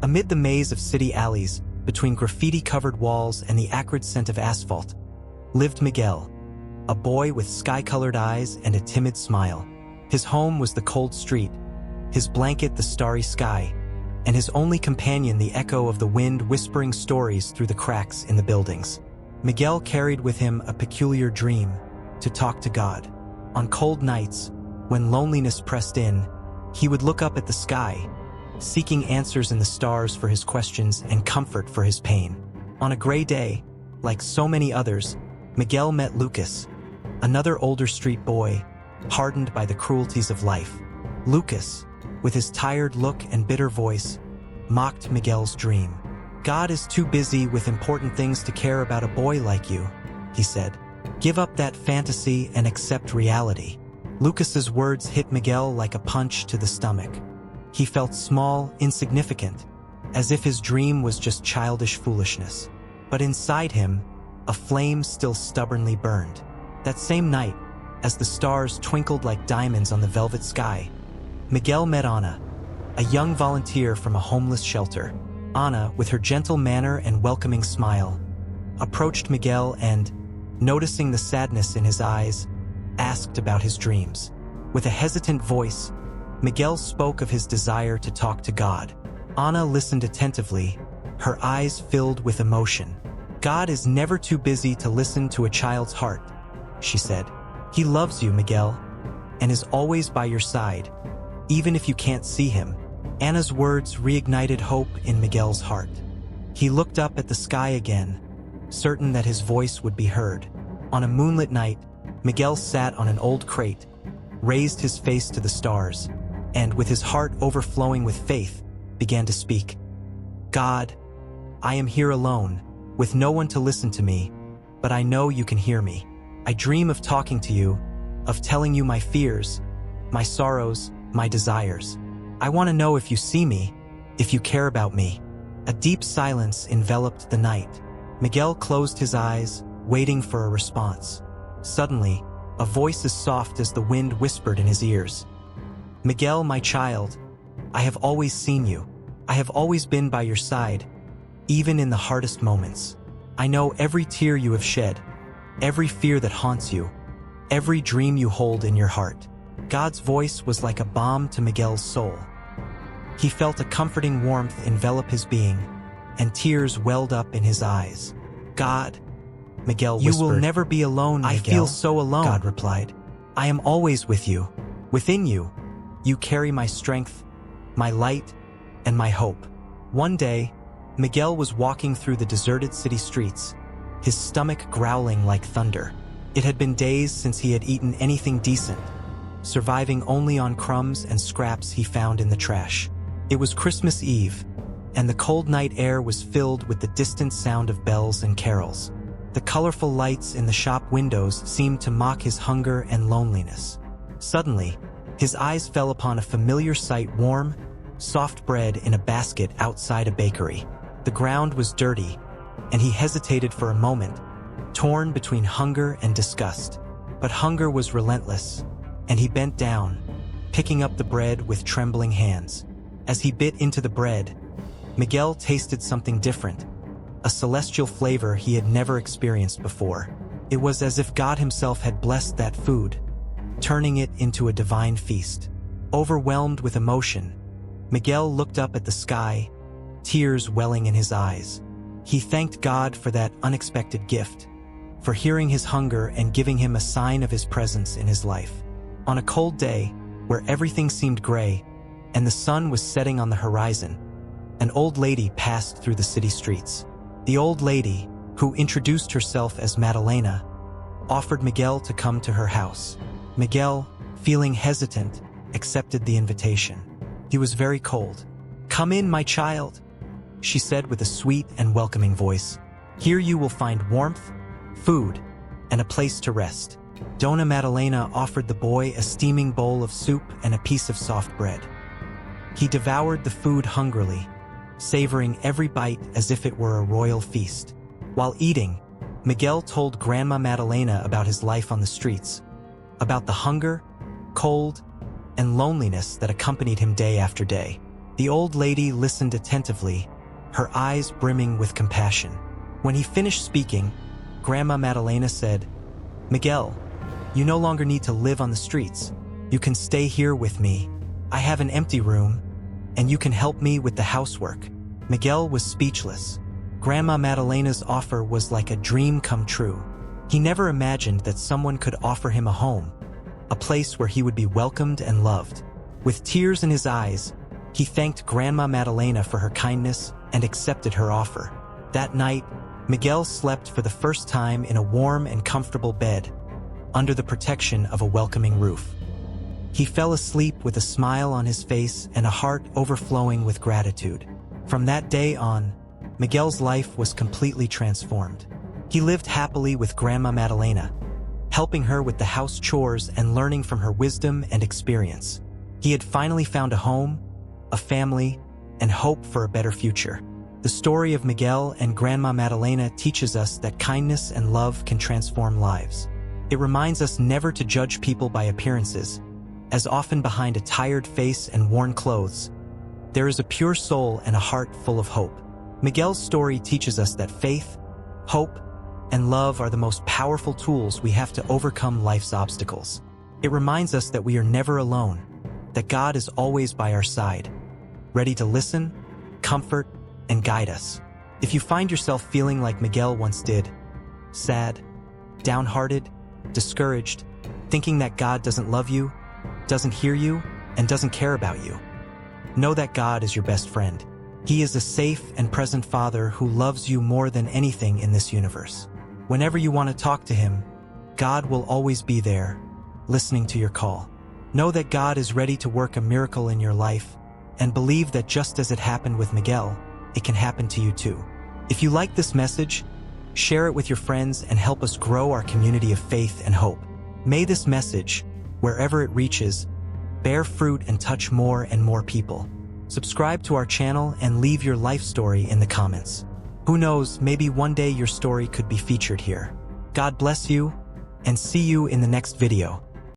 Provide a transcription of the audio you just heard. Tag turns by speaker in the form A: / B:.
A: Amid the maze of city alleys, between graffiti-covered walls and the acrid scent of asphalt, lived Miguel, a boy with sky-colored eyes and a timid smile. His home was the cold street, his blanket the starry sky, and his only companion the echo of the wind whispering stories through the cracks in the buildings. Miguel carried with him a peculiar dream: to talk to God. On cold nights, when loneliness pressed in, he would look up at the sky, seeking answers in the stars for his questions and comfort for his pain. On a gray day, like so many others, Miguel met Lucas, another older street boy, hardened by the cruelties of life. Lucas, with his tired look and bitter voice, mocked Miguel's dream. "God is too busy with important things to care about a boy like you," he said. "Give up that fantasy and accept reality." Lucas's words hit Miguel like a punch to the stomach. He felt small, insignificant, as if his dream was just childish foolishness. But inside him, a flame still stubbornly burned. That same night, as the stars twinkled like diamonds on the velvet sky, Miguel met Ana, a young volunteer from a homeless shelter. Ana, with her gentle manner and welcoming smile, approached Miguel and, noticing the sadness in his eyes, asked about his dreams. With a hesitant voice, Miguel spoke of his desire to talk to God. Ana listened attentively, her eyes filled with emotion. "God is never too busy to listen to a child's heart," she said. "He loves you, Miguel, and is always by your side, even if you can't see him." Ana's words reignited hope in Miguel's heart. He looked up at the sky again, certain that his voice would be heard. On a moonlit night, Miguel sat on an old crate, raised his face to the stars, and with his heart overflowing with faith, began to speak. "God, I am here alone, with no one to listen to me, but I know you can hear me. I dream of talking to you, of telling you my fears, my sorrows, my desires. I want to know if you see me, if you care about me." A deep silence enveloped the night. Miguel closed his eyes, waiting for a response. Suddenly, a voice as soft as the wind whispered in his ears. "Miguel, my child, I have always seen you. I have always been by your side, even in the hardest moments. I know every tear you have shed, every fear that haunts you, every dream you hold in your heart." God's voice was like a balm to Miguel's soul. He felt a comforting warmth envelop his being, and tears welled up in his eyes. "God," Miguel whispered. "You will never be alone, Miguel." "I feel so alone," God replied. "I am always with you. Within you, you carry my strength, my light, and my hope." One day, Miguel was walking through the deserted city streets, his stomach growling like thunder. It had been days since he had eaten anything decent, surviving only on crumbs and scraps he found in the trash. It was Christmas Eve, and the cold night air was filled with the distant sound of bells and carols. The colorful lights in the shop windows seemed to mock his hunger and loneliness. Suddenly, his eyes fell upon a familiar sight: warm, soft bread in a basket outside a bakery. The ground was dirty, and he hesitated for a moment, torn between hunger and disgust. But hunger was relentless, and he bent down, picking up the bread with trembling hands. As he bit into the bread, Miguel tasted something different, a celestial flavor he had never experienced before. It was as if God himself had blessed that food, turning it into a divine feast. Overwhelmed with emotion, Miguel looked up at the sky, tears welling in his eyes. He thanked God for that unexpected gift, for hearing his hunger and giving him a sign of his presence in his life. On a cold day, where everything seemed gray, and the sun was setting on the horizon, an old lady passed through the city streets. The old lady, who introduced herself as Madalena, offered Miguel to come to her house. Miguel, feeling hesitant, accepted the invitation. He was very cold. "Come in, my child," she said with a sweet and welcoming voice. "Here you will find warmth, food, and a place to rest." Dona Madalena offered the boy a steaming bowl of soup and a piece of soft bread. He devoured the food hungrily, savoring every bite as if it were a royal feast. While eating, Miguel told Grandma Madalena about his life on the streets, about the hunger, cold, and loneliness that accompanied him day after day. The old lady listened attentively, her eyes brimming with compassion. When he finished speaking, Grandma Madalena said, "Miguel, you no longer need to live on the streets. You can stay here with me. I have an empty room, and you can help me with the housework." Miguel was speechless. Grandma Madalena's offer was like a dream come true. He never imagined that someone could offer him a home, a place where he would be welcomed and loved. With tears in his eyes, he thanked Grandma Madalena for her kindness and accepted her offer. That night, Miguel slept for the first time in a warm and comfortable bed, under the protection of a welcoming roof. He fell asleep with a smile on his face and a heart overflowing with gratitude. From that day on, Miguel's life was completely transformed. He lived happily with Grandma Madalena, helping her with the house chores and learning from her wisdom and experience. He had finally found a home, a family, and hope for a better future. The story of Miguel and Grandma Madalena teaches us that kindness and love can transform lives. It reminds us never to judge people by appearances, as often behind a tired face and worn clothes, there is a pure soul and a heart full of hope. Miguel's story teaches us that faith, hope, and love are the most powerful tools we have to overcome life's obstacles. It reminds us that we are never alone, that God is always by our side, ready to listen, comfort, and guide us. If you find yourself feeling like Miguel once did, sad, downhearted, discouraged, thinking that God doesn't love you, doesn't hear you, and doesn't care about you, know that God is your best friend. He is a safe and present Father who loves you more than anything in this universe. Whenever you want to talk to Him, God will always be there, listening to your call. Know that God is ready to work a miracle in your life, and believe that just as it happened with Miguel, it can happen to you too. If you like this message, share it with your friends and help us grow our community of faith and hope. May this message, wherever it reaches, bear fruit and touch more and more people. Subscribe to our channel and leave your life story in the comments. Who knows, maybe one day your story could be featured here. God bless you, and see you in the next video.